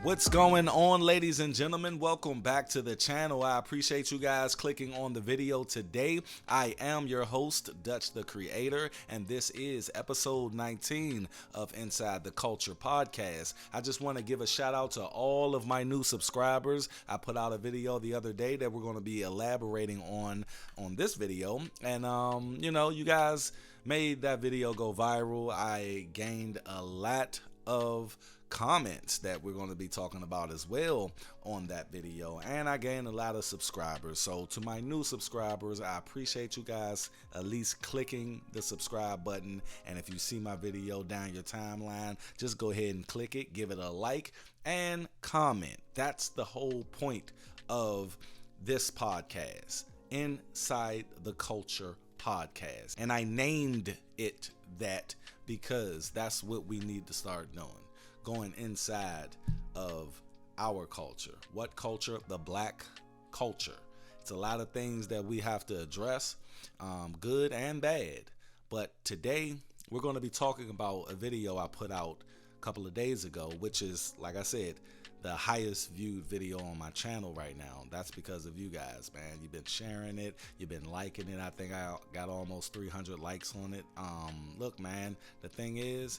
What's going on, ladies and gentlemen? Welcome back to the channel. I appreciate you guys clicking on the video today. I am your host, Dutch the Creator, and this is episode 19 of Inside the Culture podcast. I just want to give a shout out to all of my new subscribers. I put out a video the other day that we're going to be elaborating on this video, and you guys made that video go viral. I gained a lot of comments that we're going to be talking about as well on that video, and I gained a lot of subscribers. So to my new subscribers, I appreciate you guys at least clicking the subscribe button, and if you see my video down your timeline, just go ahead and click it, give it a like and comment. That's the whole point of this podcast, Inside the Culture podcast, and I named it that because that's what we need to start doing. Going inside of our culture. What culture? The black culture. It's a lot of things that we have to address, good and bad. But today we're going to be talking about a video I put out a couple of days ago, which is, like I said, the highest viewed video on my channel right now. That's because of you guys, man. You've been sharing it, you've been liking it. I think I got almost 300 likes on it. Look, man, the thing is,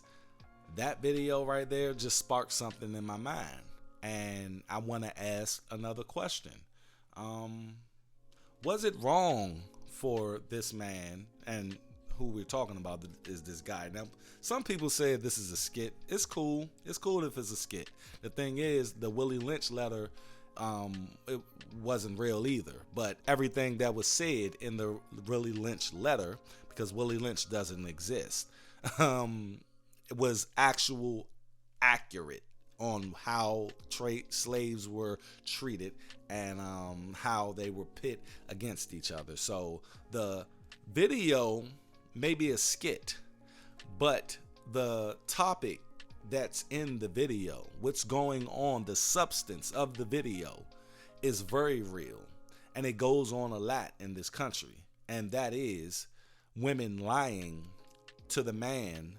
that video right there just sparked something in my mind, and I want to ask another question. Was it wrong for this man, and who we're talking about is this guy? Now, some people say this is a skit. It's cool. It's cool if it's a skit. The thing is, the Willie Lynch letter, it wasn't real either. But everything that was said in the Willie Lynch letter, because Willie Lynch doesn't exist, it was accurate on how slaves were treated and how they were pit against each other. So the video may be a skit, but the topic that's in the video, what's going on, the substance of the video is very real, and it goes on a lot in this country, and that is women lying to the man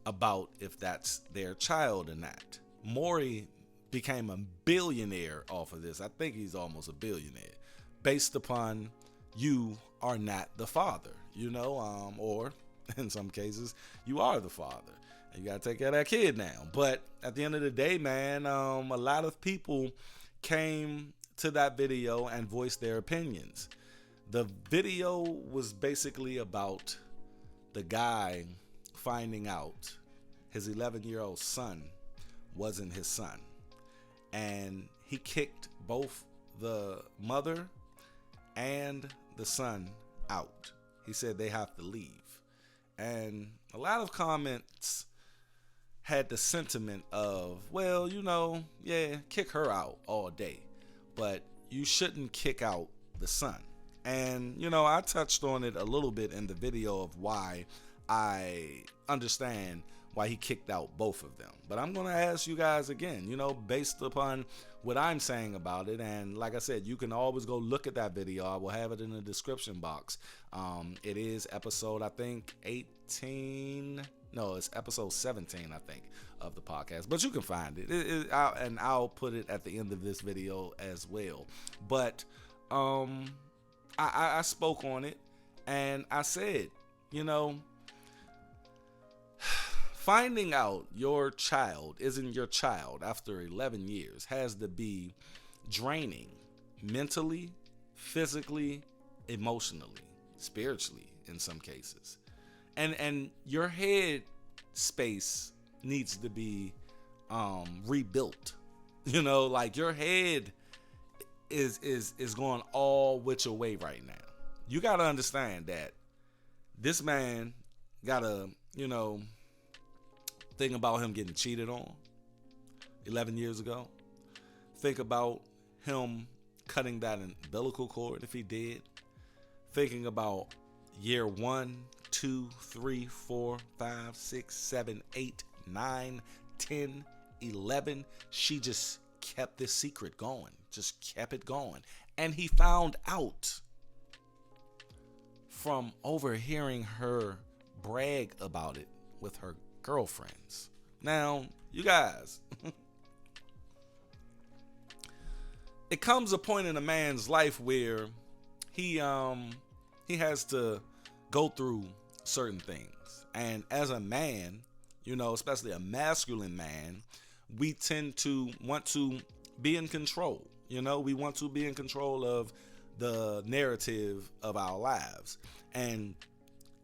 about if that's their child or not. Maury became a billionaire off of this. I think he's almost a billionaire, based upon you are not the father, or in some cases you are the father. And you gotta take care of that kid now. But at the end of the day, man, a lot of people came to that video and voiced their opinions. The video was basically about the guy finding out his 11-year-old son wasn't his son, and he kicked both the mother and the son out. He said they have to leave, and a lot of comments had the sentiment of, well, yeah, kick her out all day, but you shouldn't kick out the son. And I touched on it a little bit in the video of why I understand why he kicked out both of them. But I'm going to ask you guys again, based upon what I'm saying about it. And like I said, you can always go look at that video. I will have it in the description box. It is episode, I think, 18. No, it's episode 17, I think, of the podcast. But you can find it. And I'll put it at the end of this video as well. But I spoke on it, and I said, finding out your child isn't your child after 11 years has to be draining mentally, physically, emotionally, spiritually in some cases. And your head space needs to be rebuilt. Like your head is going all which way right now. You got to understand that this man got to, think about him getting cheated on 11 years ago. Think about him cutting that umbilical cord if he did. Thinking about year 1, 2, 3, 4, 5, 6, 7, 8, 9, 10, 11. She just kept this secret going. Just kept it going. And he found out from overhearing her brag about it with her girlfriends. Now, you guys, it comes a point in a man's life where he has to go through certain things. And as a man, especially a masculine man, we tend to want to be in control. We want to be in control of the narrative of our lives. And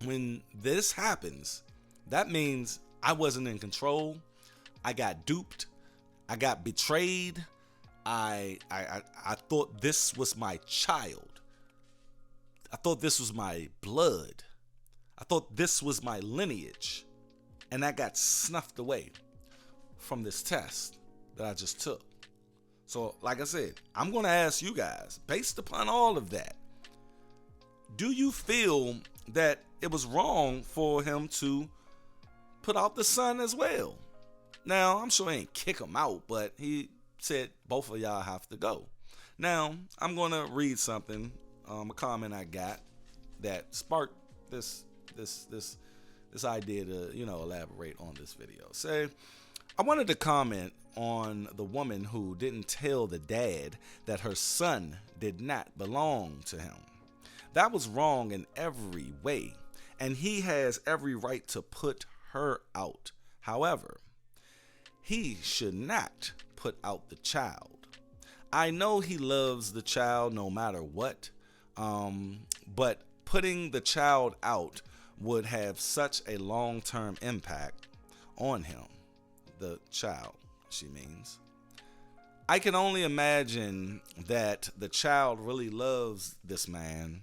when this happens, that means I wasn't in control. I got duped. I got betrayed. I thought this was my child. I thought this was my blood. I thought this was my lineage. And that got snuffed away from this test that I just took. So, like I said, I'm going to ask you guys, based upon all of that, do you feel that it was wrong for him to put out the son as well? Now, I'm sure he ain't kick him out, but he said both of y'all have to go. Now, I'm going to read something, a comment I got that sparked this idea to, elaborate on this video. Say, I wanted to comment on the woman who didn't tell the dad that her son did not belong to him. That was wrong in every way, and he has every right to put her out. However, he should not put out the child. I know he loves the child no matter what, but putting the child out would have such a long-term impact on him. The child, she means. I can only imagine that the child really loves this man.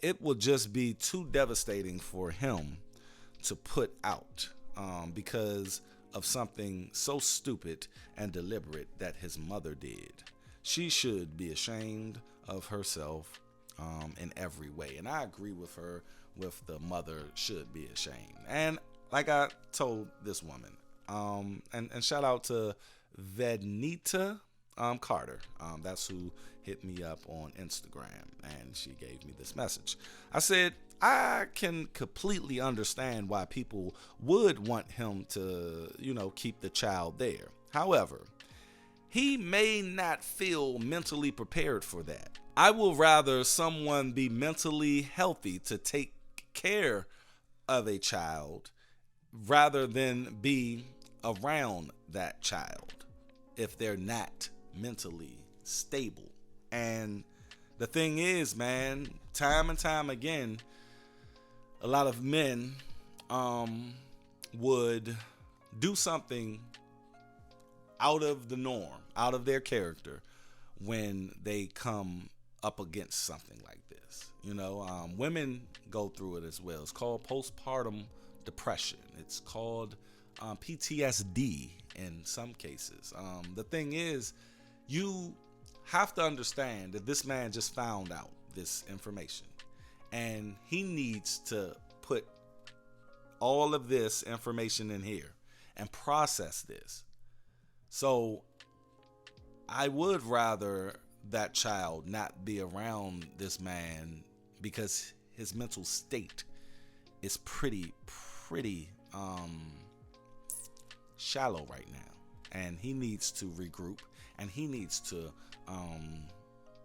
It will just be too devastating for him to put out because of something so stupid and deliberate that his mother did. She should be ashamed of herself in every way. And I agree with her with the mother should be ashamed. And like I told this woman, and shout out to Vednita Carter. That's who hit me up on Instagram, and she gave me this message. I said, I can completely understand why people would want him to, keep the child there. However, he may not feel mentally prepared for that. I will rather someone be mentally healthy to take care of a child rather than be around that child if they're not mentally stable. And the thing is, man, time and time again, a lot of men would do something out of the norm, out of their character, when they come up against something like this. Women go through it as well. It's called postpartum depression. It's called PTSD in some cases. The thing is, you have to understand that this man just found out this information, and he needs to put all of this information in here and process this. So I would rather that child not be around this man because his mental state is pretty shallow right now, and he needs to regroup, and he needs to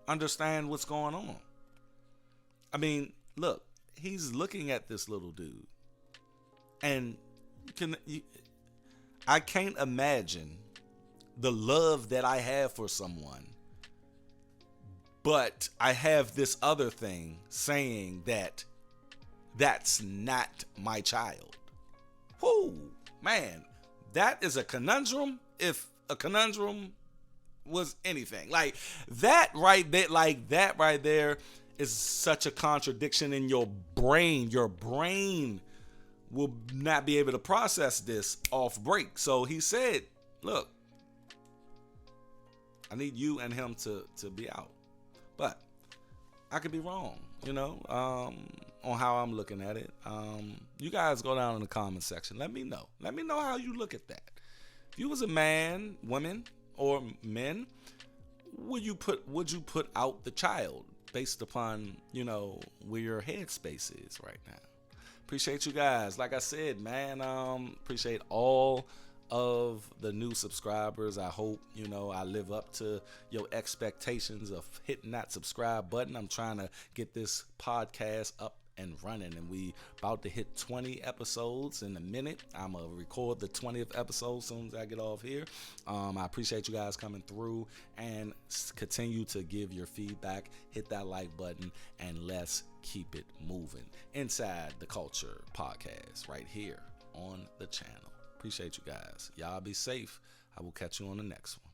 understand what's going on. I mean, look, he's looking at this little dude, and I can't imagine the love that I have for someone, but I have this other thing saying that that's not my child. Whoo, man, that is a conundrum. If a conundrum was anything, like that right there is such a contradiction in your brain. Your brain will not be able to process this off break. So he said, look, I need you and him to be out. But I could be wrong, on how I'm looking at it. You guys go down in the comment section. Let me know. Let me know how you look at that. If you was a man, woman, or men, would you put out the child based upon, where your headspace is right now? Appreciate you guys. Like I said, man, appreciate all of the new subscribers. I hope, I live up to your expectations of hitting that subscribe button. I'm trying to get this podcast up and running, and we about to hit 20 episodes in a minute. I'm gonna record the 20th episode as soon as I get off here. I appreciate you guys coming through, and continue to give your feedback. Hit that like button, and let's keep it moving inside the Culture Podcast right here on the channel. Appreciate you guys. Y'all be safe. I will catch you on the next one.